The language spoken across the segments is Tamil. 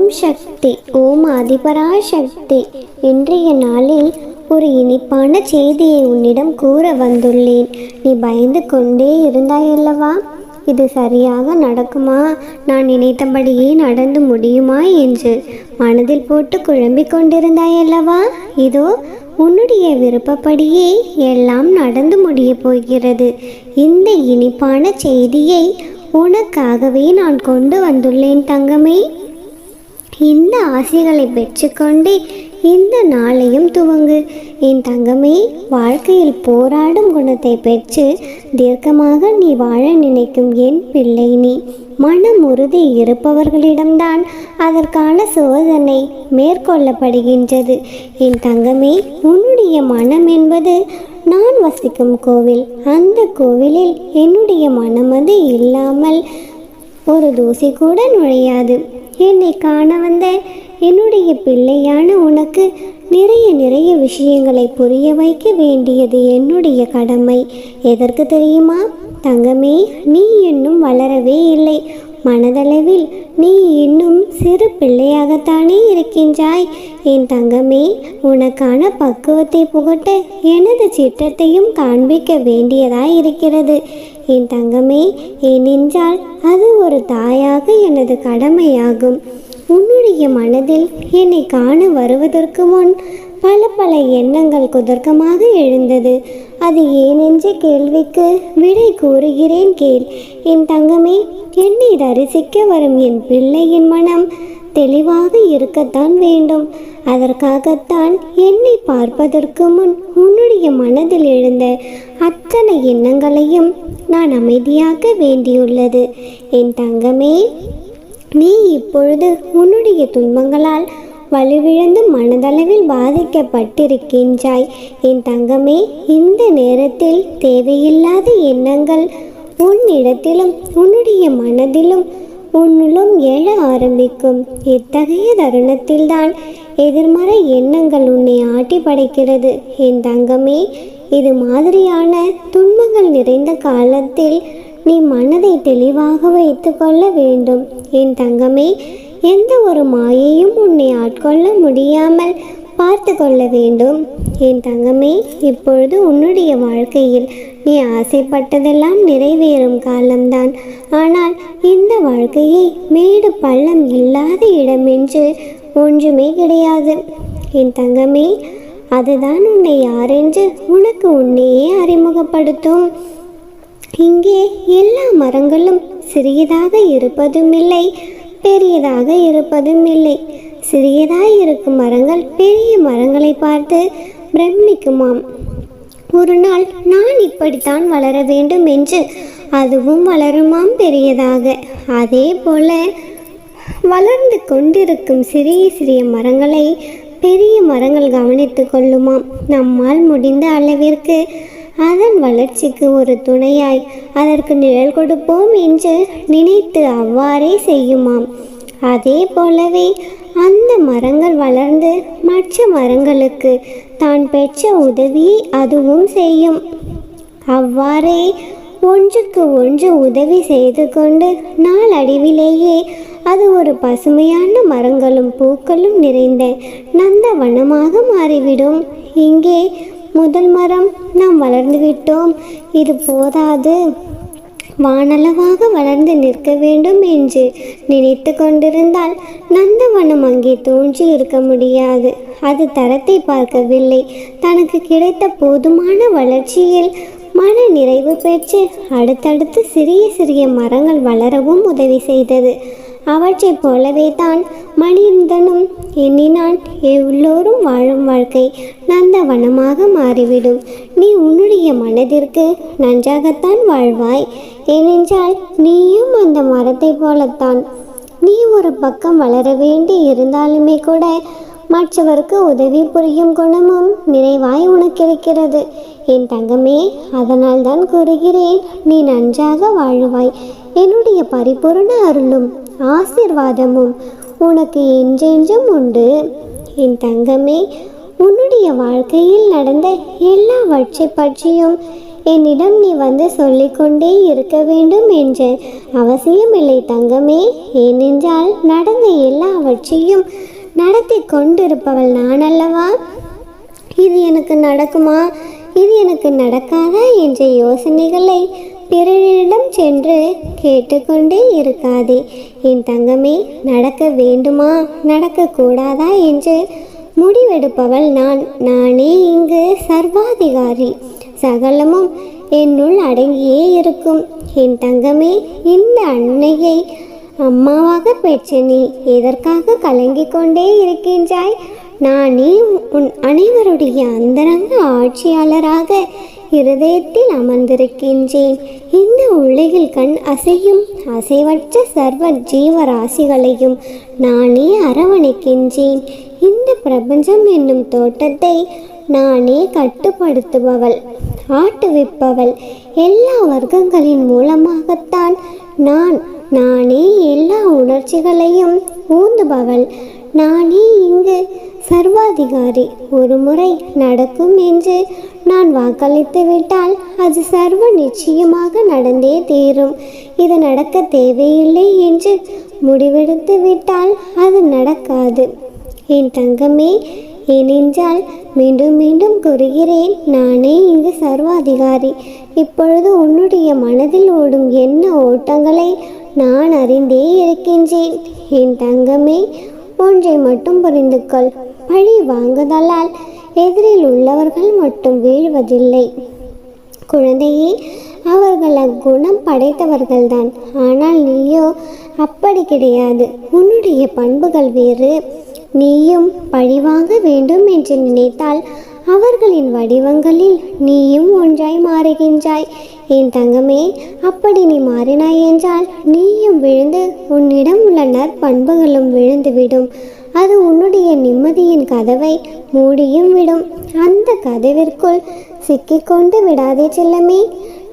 ஓம் சக்தி, ஓம் ஆதிபராசக்தி. இன்றைய நாளில் ஒரு இனிப்பான செய்தியை உன்னிடம் கூற வந்துள்ளேன். நீ பயந்து கொண்டே இருந்தாயல்லவா? இது சரியாக நடக்குமா, நான் நினைத்தபடியே நடந்து முடியுமா என்று மனதில் போட்டு குழம்பிக் கொண்டிருந்தாயல்லவா? இதோ உன்னுடைய விருப்பப்படியே எல்லாம் நடந்து முடிய போகிறது. இந்த இனிப்பான செய்தியை உனக்காகவே நான் கொண்டு வந்துள்ளேன் தங்கமே. இந்த ஆசைகளை பெற்றுக்கொண்டே இந்த நாளையும் துவங்கு என் தங்கமே. வாழ்க்கையில் போராடும் குணத்தை பெற்று தீர்க்கமாக நீ வாழ நினைக்கும் என் பிள்ளை நீ. மனம் உறுதி இருப்பவர்களிடம்தான் அதற்கான சோதனை மேற்கொள்ளப்படுகின்றது. என் தங்கமே, உன்னுடைய மனம் என்பது நான் வசிக்கும் கோவில். அந்த கோவிலில் என்னுடைய மனமது இல்லாமல் ஒரு தூசி கூட நுழையாது. என்னை காண வந்த என்னுடைய பிள்ளையான உனக்கு நிறைய விஷயங்களை புரிய வைக்க வேண்டியது என்னுடைய கடமை. எதற்கு தெரியுமா தங்கமே? நீ இன்னும் வளரவே இல்லை. மனதளவில் நீ இன்னும் சிறு பிள்ளையாகத்தானே இருக்கின்றாய். என் தங்கமே, உனக்கான பக்குவத்தை புகட்ட எனது சிற்றத்தையும் காண்பிக்க வேண்டியதாய் இருக்கிறது. என் தங்கமே, ஏனென்றால் அது ஒரு தாயாக எனது கடமையாகும். உன்னுடைய மனதில் என்னை காண வருவதற்கு முன் பல எண்ணங்கள் குதர்க்கமாக எழுந்தது. அது ஏனென்ற கேள்விக்கு விடை கூறுகிறேன் கேள். என் தங்கமே, என்னை தரிசிக்க வரும் என் பிள்ளையின் மனம் தெளிவாக இருக்கத்தான் வேண்டும். அதற்காகத்தான் என்னை பார்ப்பதற்கு முன் உன்னுடைய மனதில் எழுந்த அத்தனை எண்ணங்களையும் நான் அமைதியாக்க வேண்டியுள்ளது. என் தங்கமே, நீ இப்பொழுது உன்னுடைய துன்பங்களால் வலுவிழந்து மனதளவில் பாதிக்கப்பட்டிருக்கின்றாய். என் தங்கமே, இந்த நேரத்தில் தேவையில்லாத எண்ணங்கள் உன்னிடத்திலும் உன்னுடைய மனதிலும் உன்னுள்ளும் எழ ஆரம்பிக்கும். இத்தகைய தருணத்தில்தான் எதிர்மறை எண்ணங்கள் உன்னை ஆட்டி படைக்கிறது. என் தங்கமே, இது மாதிரியான துன்பங்கள் நிறைந்த காலத்தில் நீ மனதை தெளிவாக வைத்து கொள்ள வேண்டும். என் தங்கமே, எந்த ஒரு மாயையும் உன்னை ஆட்கொள்ள முடியாமல் பார்த்து கொள்ள வேண்டும். என் தங்கமே, இப்பொழுது உன்னுடைய வாழ்க்கையில் நீ ஆசைப்பட்டதெல்லாம் நிறைவேறும் காலம்தான். ஆனால் இந்த வாழ்க்கையை மேடு பள்ளம் இல்லாத இடமென்று ஒன்றுமே கிடையாது. என் தங்கமே, அதுதான் உன்னை யாரென்று உனக்கு உன்னையே அறிமுகப்படுத்தும். இங்கே எல்லா மரங்களும் சிறியதாக இருப்பதும் இல்லை, பெரியதாக இருப்பதும் இல்லை. சிறியதாய் இருக்கும் மரங்கள் பெரிய மரங்களை பார்த்து பிரமிக்குமாம். ஒரு நாள் நான் இப்படித்தான் வளர வேண்டும் என்று அதுவும் வளருமாம் பெரியதாக. அதே போல வளர்ந்து கொண்டிருக்கும் சிறிய மரங்களை பெரிய மரங்கள் கவனித்து கொள்ளுமாம். நம்மால் முடிந்த அளவிற்கு அதன் வளர்ச்சிக்கு ஒரு துணையாய் அதற்கு நிழல் கொடுப்போம் என்று நினைத்து அவ்வாறே செய்யுமாம். அதே போலவே அந்த மரங்கள் வளர்ந்து மற்ற மரங்களுக்கு தான் பெற்ற உதவியை அதுவும் செய்யும். அவ்வாறே ஒன்றுக்கு ஒன்று உதவி செய்து கொண்டு நாளடைவிலேயே அது ஒரு பசுமையான மரங்களும் பூக்களும் நிறைந்த நந்தவனமாக மாறிவிடும். இங்கே முதல் மரம் நாம் வளர்ந்து விட்டோம், இது போதாது, வானளவாக வளர்ந்து நிற்க வேண்டும் என்று நினைத்து கொண்டிருந்தால் நந்தவனம் அங்கே தோன்றி இருக்க முடியாது. அது தரத்தை பார்க்கவில்லை. தனக்கு கிடைத்த போதுமான வளர்ச்சியில் மன நிறைவு பெற்று அடுத்தடுத்து சிறிய மரங்கள் வளரவும் உதவி செய்தது. அவற்றைப் போலவே தான் மனிதனும் எண்ணினான் எல்லோரும் வாழும் வாழ்க்கை நந்தவனமாக மாறிவிடும். நீ உன்னுடைய மனதிற்கு நன்றாகத்தான் வாழ்வாய். ஏனென்றால் நீயும் அந்த மரத்தை போலத்தான். நீ ஒரு பக்கம் வளர வேண்டி இருந்தாலுமே கூட மற்றவருக்கு உதவி புரியும் குணமும் நிறைவாய் உனக்கு இருக்கிறது. என் தங்கமே, அதனால் தான் கூறுகிறேன், நீ நன்றாக வாழுவாய். என்னுடைய பரிபூர்ண அருளும் ஆசீர்வாதமும் உனக்கு என்றென்றும் உண்டு. என் தங்கமே, உன்னுடைய வாழ்க்கையில் நடந்த எல்லாவற்றை பற்றியும் என்னிடம் நீ வந்து சொல்லிக்கொண்டே இருக்க வேண்டும் என்ற அவசியமில்லை தங்கமே. ஏனென்றால் நடந்த எல்லாவற்றையும் நடத்தி கொண்டிருப்பவள் நான் அல்லவா? இது எனக்கு நடக்குமா, இது எனக்கு நடக்காதா என்ற யோசனைகளை பிறரிடம் சென்று கேட்டுக்கொண்டே இருக்காதே என் தங்கமே. நடக்க வேண்டுமா நடக்கக்கூடாதா என்று முடிவெடுப்பவள் நானே இங்கு சர்வாதிகாரி. சகலமும் என்னுள் அடங்கியே இருக்கும் என் தங்கமே. இந்த அன்னையை அம்மாவாக பெற்ற நீ எதற்காக கலங்கிக் கொண்டே இருக்கின்றாய்? நானே உன் அனைவருடைய அந்தரங்க ஆட்சியாளராக இருதயத்தில் அமர்ந்திருக்கின்றேன். இந்த உலகில் கண் அசையும் அசைவற்ற சர்வ ஜீவராசிகளையும் நானே அரவணைக்கின்றேன். இந்த பிரபஞ்சம் என்னும் தோட்டத்தை நானே கட்டுப்படுத்துபவள், ஆட்டுவிப்பவள். எல்லா வர்க்கங்களின் மூலமாகத்தான் நானே எல்லா உணர்ச்சிகளையும் ஊந்துபவள். நானே இங்கு சர்வாதிகாரி. ஒரு முறை நடக்கும் என்று நான் வாக்களித்து விட்டால் அது சர்வ நிச்சயமாக நடந்தே தீரும். இது நடக்க தேவையில்லை என்று முடிவெடுத்து விட்டால் அது நடக்காது என் தங்கமே. ஏனென்றால் மீண்டும் மீண்டும் கூறுகிறேன், நானே இங்கு சர்வாதிகாரி. இப்பொழுது உன்னுடைய மனதில் ஓடும் என்ன ஓட்டங்களை நான் அறிந்தே இருக்கின்றேன் என் தங்கமே. ஒன்றை மட்டும் புரிந்து கொள், பழி வாங்குதலால் எதிரில் உள்ளவர்கள் மட்டும் வீழ்வதில்லை குழந்தையே. அவர்கள் அக்குணம் படைத்தவர்கள்தான். ஆனால் நீயோ அப்படி கிடையாது. உன்னுடைய பண்புகள் வேறு. நீயும் பழிவாங்க வேண்டும் என்று நினைத்தால் அவர்களின் வடிவங்களில் நீயும் ஒன்றாய் மாறுகின்றாய் என் தங்கமே. அப்படி நீ மாறினாய் என்றால் நீயும் விழுந்து உன்னிடம் உள்ள நற்பண்புகளும் விழுந்துவிடும். அது உன்னுடைய நிம்மதியின் கதவை மூடியும் விடும். அந்த கதவிற்குள் சிக்கிக்கொண்டு விடாதே செல்லமே.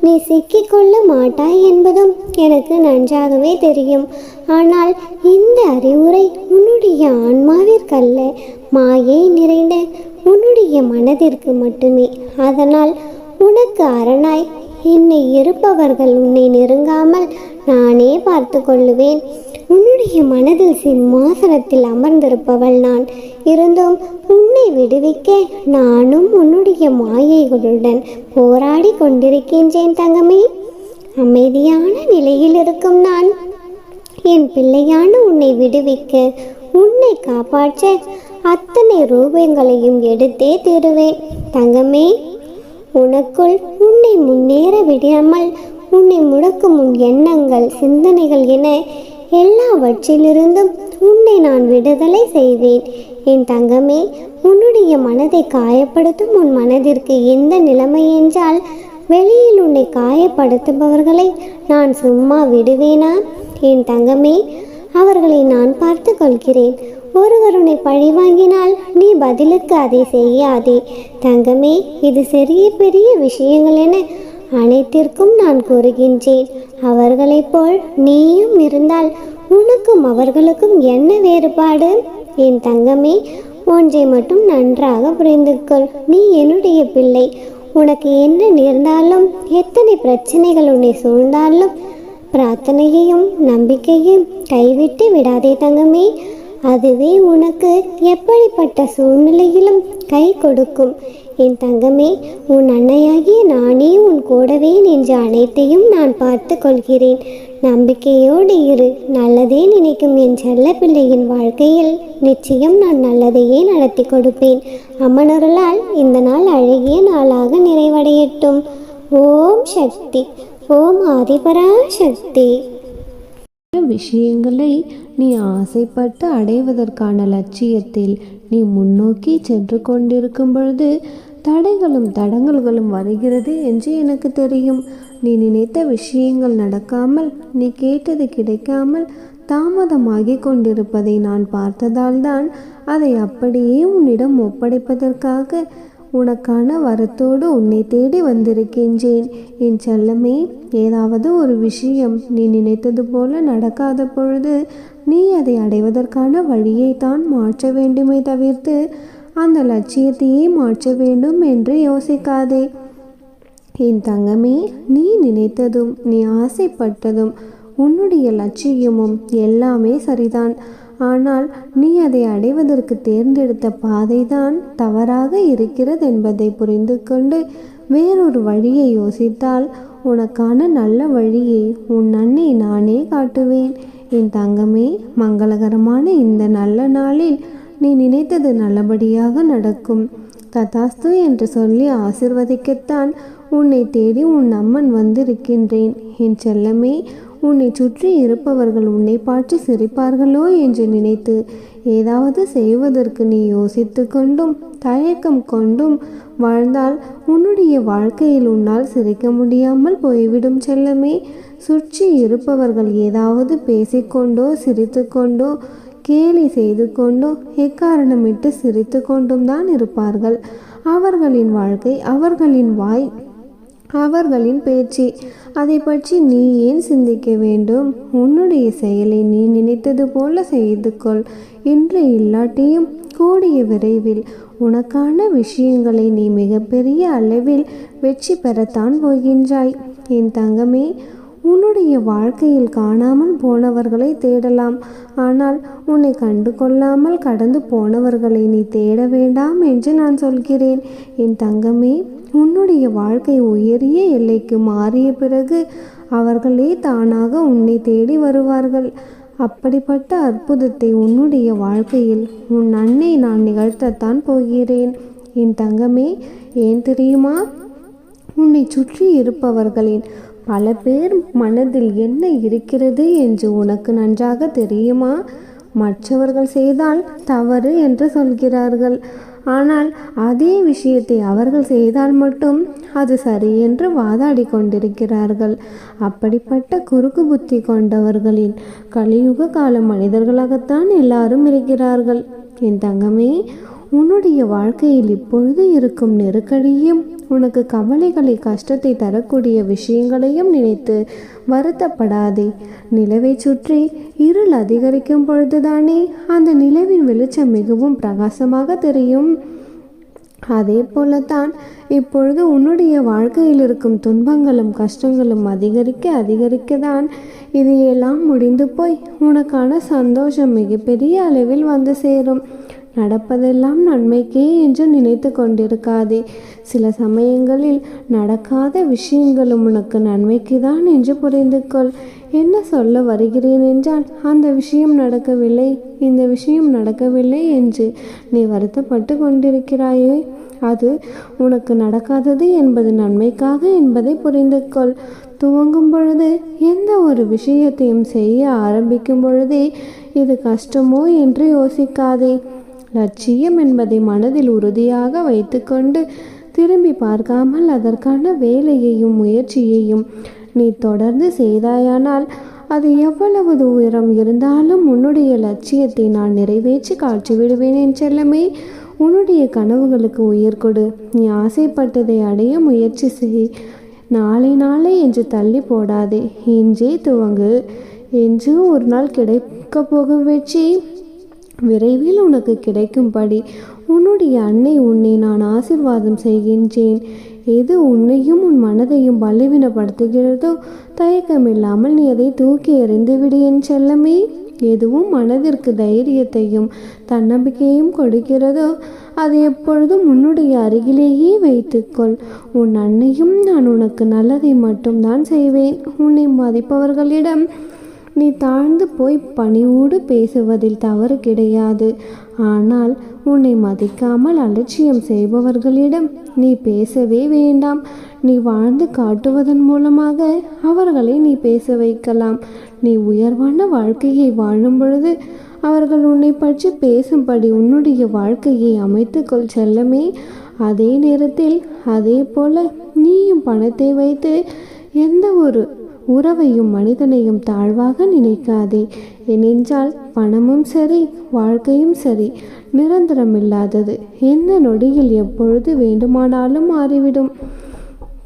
நீ சிக்கிக்கொள்ள மாட்டாய் என்பதும் எனக்கு நன்றாகவே தெரியும். ஆனால் இந்த அறிவுரை உன்னுடைய ஆன்மாவிற்கல்ல, மாயை நிறைந்த உன்னுடைய மனதிற்கு மட்டுமே. அதனால் உனக்கு அரணாய் என்னை இருப்பவர்கள் உன்னை நெருங்காமல் நானே பார்த்து கொள்ளுவேன். உன்னுடைய மனதில் சிம்மாசனத்தில் அமர்ந்திருப்பவள் நான். இருந்தும் உன்னை விடுவிக்க நானும் உன்னுடைய மாயைகளுடன் போராடி கொண்டிருக்கின்றேன் தங்கமே. அமைதியான நிலையில் இருக்கும் நான் என் பிள்ளையான உன்னை விடுவிக்க, உன்னை காப்பாற்ற அத்தனை ரூபங்களையும் எடுத்தே தீருவேன் தங்கமே. உனக்குள் உன்னை முன்னேற விடாமல் உன்னை முடக்கும் உன் எண்ணங்கள், சிந்தனைகள் என எல்லாவற்றிலிருந்தும் உன்னை நான் விடுதலை செய்வேன் என் தங்கமே. உன்னுடைய மனதை காயப்படுத்தும் உன் மனதிற்கு எந்த நிலைமை என்றால், வெளியில் உன்னை காயப்படுத்துபவர்களை நான் சும்மா விடுவேனா என் தங்கமே? அவர்களை நான் பார்த்து கொள்கிறேன். ஒருவர் உன்னை பழிவாங்கினால் நீ பதிலுக்கு அதை செய்யாதே தங்கமே. இது சிறிய பெரிய விஷயங்கள் என அனைத்திற்கும் நான் கூறுகின்றேன். அவர்களைப் போல் நீயும் இருந்தால் உனக்கும் அவர்களுக்கும் என்ன வேறுபாடு என் தங்கமே? ஒன்றை மட்டும் நன்றாக புரிந்து கொள். நீ என்னுடைய பிள்ளை. உனக்கு என்ன நேர்ந்தாலும், எத்தனை பிரச்சனைகள் உன்னை சூழ்ந்தாலும் பிரார்த்தனையையும் நம்பிக்கையும் கைவிட்டு விடாதே தங்கமே. அதுவே உனக்கு எப்படிப்பட்ட சூழ்நிலையிலும் கை கொடுக்கும் என் தங்கமே. உன் அன்னையாகிய நானே உன் கூடவே நின்று அனைத்தையும் நான் பார்த்து கொள்கிறேன். நம்பிக்கையோடு இரு. நல்லதே நினைக்கும் என் செல்ல பிள்ளையின் வாழ்க்கையில் நிச்சயம் நான் நல்லதையே நடத்தி கொடுப்பேன். அம்மனருளால் இந்த நாள் அழகிய நாளாக நிறைவடையட்டும். ஓம் சக்தி. ஓம் ஆதிபராசக்தி. விஷயங்களை நீ ஆசைப்பட்டு அடைவதற்கான லட்சியத்தில் நீ முன்னோக்கி சென்று கொண்டிருக்கும் பொழுது தடைகளும் தடங்கல்களும் வருகிறது என்று எனக்கு தெரியும். நீ நினைத்த விஷயங்கள் நடக்காமல், நீ கேட்டது கிடைக்காமல் தாமதமாகி கொண்டிருப்பதை நான் பார்த்ததால் தான் அதை அப்படியே உன்னிடம் ஒப்படைப்பதற்காக உனக்கான வரத்தோடு உன்னை தேடி வந்திருக்கின்றேன் என் செல்லமே. ஏதாவது ஒரு விஷயம் நீ நினைத்தது போல நடக்காத பொழுது நீ அதை அடைவதற்கான வழியை தான் மாற்ற வேண்டுமே தவிர்த்து அந்த லட்சியத்தையே மாற்ற வேண்டும் என்று யோசிக்காதே. என் தங்கமே, நீ நினைத்ததும் நீ ஆசைப்பட்டதும் உன்னுடைய லட்சியமும் எல்லாமே சரிதான். ஆனால் நீ அதை அடைவதற்கு தேர்ந்தெடுத்த பாதைதான் தவறாக இருக்கிறது என்பதை புரிந்து கொண்டு வேறொரு வழியை யோசித்தால் உனக்கான நல்ல வழியை உன் அன்னை நானே காட்டுவேன். என் தங்கமே, மங்களகரமான இந்த நல்ல நாளில் நீ நினைத்தது நல்லபடியாக நடக்கும். ததாஸ்து என்று சொல்லி ஆசிர்வதிக்கத்தான் உன்னை தேடி உன் அம்மன் வந்திருக்கின்றேன். என் செல்லமே, உன்னை சுற்றி இருப்பவர்கள் உன்னை பார்த்து சிரிப்பார்களோ என்று நினைத்து ஏதாவது செய்வதற்கு நீ யோசித்து கொண்டும் தயக்கம் கொண்டும் வாழ்ந்தால் உன்னுடைய வாழ்க்கையில் உன்னால் சிரிக்க முடியாமல் போய்விடும் செல்லமே. சுற்றி இருப்பவர்கள் ஏதாவது பேசிக்கொண்டோ சிரித்து கொண்டோ கேலி செய்து கொண்டோ எக்காரணமிட்டு சிரித்து கொண்டும் தான் இருப்பார்கள். அவர்களின் வாழ்க்கை, அவர்களின் வாய், அவர்களின் பேச்சு, அதை பற்றி நீ ஏன் சிந்திக்க வேண்டும்? உன்னுடைய செயலை நீ நினைத்தது போல செய்து கொள். இன்று இல்லாட்டியும் கூடிய விரைவில் உனக்கான விஷயங்களை நீ மிகப்பெரிய அளவில் வெற்றி பெறத்தான் போகின்றாய். என் தங்கமே, உன்னுடைய வாழ்க்கையில் காணாமல் போனவர்களை தேடலாம். ஆனால் உன்னை கண்டு கொள்ளாமல் கடந்து போனவர்களை நீ தேட வேண்டாம் என்று நான் சொல்கிறேன். என் தங்கமே, உன்னுடைய வாழ்க்கை உயரிய எல்லைக்கு மாறிய பிறகு அவர்களே தானாக உன்னை தேடி வருவார்கள். அப்படிப்பட்ட அற்புதத்தை உன்னுடைய வாழ்க்கையில் உன் அன்னை நான் நிகழ்த்தத்தான் போகிறேன். என் தங்கமே, ஏன் தெரியுமா? உன்னை சுற்றி இருப்பவர்களின் பல பேர் மனதில் என்ன இருக்கிறது என்று உனக்கு நன்றாக தெரியுமா? மற்றவர்கள் செய்தால் தவறு என்று சொல்கிறார்கள். ஆனால் அதே விஷயத்தை அவர்கள் செய்தால் மட்டும் அது சரி என்று வாதாடி கொண்டிருக்கிறார்கள். அப்படிப்பட்ட குறுக்கு புத்தி கொண்டவர்களின் கலியுக கால மனிதர்களாகத்தான் எல்லாரும் இருக்கிறார்கள். என் தங்கமே, உன்னுடைய வாழ்க்கையில் இப்பொழுது இருக்கும் நெருக்கடியும் உனக்கு கவலைகளை கஷ்டத்தை தரக்கூடிய விஷயங்களையும் நினைத்து வருத்தப்படாதே. நிலவை சுற்றி இருள் அதிகரிக்கும் பொழுதுதானே அந்த நிலவின் வெளிச்சம் மிகவும் பிரகாசமாக தெரியும். அதே போலத்தான் இப்பொழுது உன்னுடைய வாழ்க்கையில் இருக்கும் துன்பங்களும் கஷ்டங்களும் அதிகரிக்கதான் இது எல்லாம் முடிந்து போய் உனக்கான சந்தோஷம் மிகப்பெரிய அளவில் வந்து சேரும். நடப்பதெல்லாம் நன்மைக்கே என்று நினைத்து கொண்டிருக்காதே. சில சமயங்களில் நடக்காத விஷயங்களும் உனக்கு நன்மைக்கு தான் என்று புரிந்து கொள். என்ன சொல்ல வருகிறேன் என்றால், அந்த விஷயம் நடக்கவில்லை, இந்த விஷயம் நடக்கவில்லை என்று நீ வருத்தப்பட்டு கொண்டிருக்கிறாயே, அது உனக்கு நடக்காதது என்பது நன்மைக்காக என்பதை புரிந்து கொள். துவங்கும் பொழுது எந்த ஒரு விஷயத்தையும் செய்ய ஆரம்பிக்கும் பொழுதே இது கஷ்டமோ என்று யோசிக்காதே. லட்சியம் என்பதை மனதில் உறுதியாக வைத்துக்கொண்டு திரும்பி பார்க்காமல் அதற்கான வேலையையும் முயற்சியையும் நீ தொடர்ந்து செய்தாயானால் அது எவ்வளவு தூரம் இருந்தாலும் உன்னுடைய லட்சியத்தை நான் நிறைவேற்றி காட்சி விடுவேன். என் செல்லமே, உன்னுடைய கனவுகளுக்கு உயிர் கொடு. நீ ஆசைப்பட்டதை அடைய முயற்சி செய். நாளை என்று தள்ளி போடாதே. இன்றே துவங்கு. என்று ஒரு நாள் கிடைக்க போகும் வெற்றி விரைவில் உனக்கு கிடைக்கும்படி உன்னுடைய அன்னை உன்னை நான் ஆசீர்வாதம் செய்கின்றேன். எது உன்னையும் உன் மனதையும் பலவீனப்படுத்துகிறதோ தயக்கமில்லாமல் நீ அதை தூக்கி எறிந்துவிடு என் செல்லமே. எதுவும் மனதிற்கு தைரியத்தையும் தன்னம்பிக்கையும் கொடுக்கிறதோ அது எப்பொழுதும் உன்னுடைய அருகிலேயே வைத்துக்கொள். உன் அன்னையும் நான் உனக்கு நல்லதை மட்டும்தான் செய்வேன். உன்னை மதிப்பவர்களிடம் நீ தாழ்ந்து போய் பணிவோடு பேசுவதில் தவறு கிடையாது. ஆனால் உன்னை மதிக்காமல் அலட்சியம் செய்பவர்களிடம் நீ பேசவே வேண்டாம். நீ வாழ்ந்து காட்டுவதன் மூலமாக அவர்களை நீ பேச வைக்கலாம். நீ உயர்வான வாழ்க்கையை வாழும் பொழுது அவர்கள் உன்னை பற்றி பேசும்படி உன்னுடைய வாழ்க்கையை அமைத்துக்கொள் செல்லமே. அதே நேரத்தில் அதே போல நீயும் பணத்தை வைத்து எந்த ஒரு உறவையும் மனிதனையும் தாழ்வாக நினைக்காதே. ஏனென்றால் பணமும் சரி வாழ்க்கையும் சரி நிரந்தரமில்லாதது. எந்த நொடியில் எப்பொழுது வேண்டுமானாலும் மாறிவிடும்.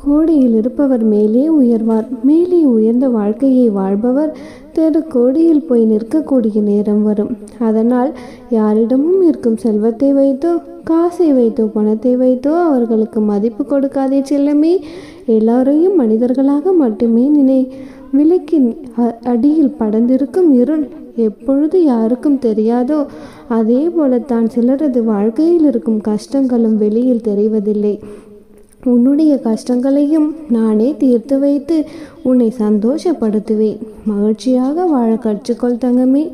கோடியில் இருப்பவர் மேலே உயர்வார். மேலே உயர்ந்த வாழ்க்கையை வாழ்பவர் தெரு கோடியில் போய் நிற்கக்கூடிய நேரம் வரும். அதனால் யாரிடமும் இருக்கும் செல்வத்தை வைத்தோ காசை வைத்தோ பணத்தை வைத்தோ அவர்களுக்கு மதிப்பு கொடுக்காதே செல்லமே. எல்லாரையும் மனிதர்களாக மட்டுமே நினை. விளக்கின் அடியில் படர்ந்திருக்கும் இருள் எப்பொழுது யாருக்கும் தெரியாதோ அதே போலத்தான் சிலரது வாழ்க்கையில் இருக்கும் கஷ்டங்களும் வெளியில் தெரிவதில்லை. உன்னுடைய கஷ்டங்களையும் நானே தீர்த்து வைத்து உன்னை சந்தோஷப்படுத்துவேன். மகிழ்ச்சியாக வாழ கற்றுக்கொள் தங்கமே.